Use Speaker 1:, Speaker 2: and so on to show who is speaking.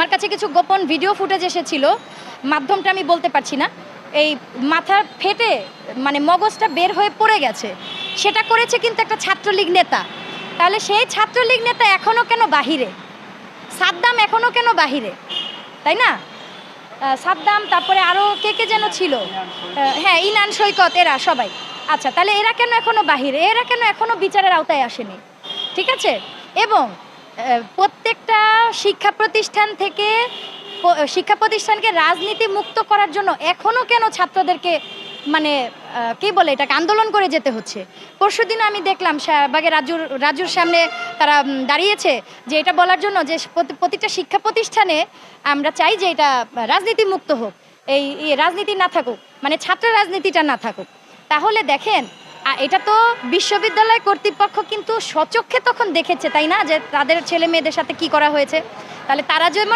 Speaker 1: আমার কাছে কিছু গোপন ভিডিও ফুটেজ এসেছিল, মাধ্যমটা আমি বলতে পারছি না। এই মাথা ফেটে মানে মগজটা বের হয়ে পড়ে গেছে, সেটা করেছে কিন্তু একটা ছাত্রলীগ নেতা। তাহলে সেই ছাত্রলীগ নেতা এখনও কেন বাহিরে? সাদ্দাম এখনও কেন বাহিরে, তাই না? সাদ্দাম, তারপরে আরও কে কে যেন ছিল, হ্যাঁ ইনান সৈকত, এরা সবাই। আচ্ছা, তাহলে এরা কেন এখনও বাহিরে? এরা কেন এখনও বিচারের আওতায় আসেনি? ঠিক আছে। এবং প্রত্যেকটা শিক্ষা প্রতিষ্ঠানকে রাজনীতি মুক্ত করার জন্য এখনও কেন ছাত্রদেরকে মানে কি বলে এটাকে আন্দোলন করে যেতে হচ্ছে? পরশুদিন আমি দেখলাম শাহবাগে রাজুর সামনে তারা দাঁড়িয়েছে যে এটা বলার জন্য যে প্রতিটা শিক্ষা প্রতিষ্ঠানে আমরা চাই যে এটা রাজনীতি মুক্ত হোক, এই রাজনীতি না থাকুক, মানে ছাত্র রাজনীতিটা না থাকুক। তাহলে দেখেন, এটা তো বিশ্ববিদ্যালয় কর্তৃপক্ষ কিন্তু স্বচক্ষে তখন দেখেছে, তাই না, যে তাদের ছেলে মেয়েদের সাথে কি করা হয়েছে। তাহলে তারা যেমন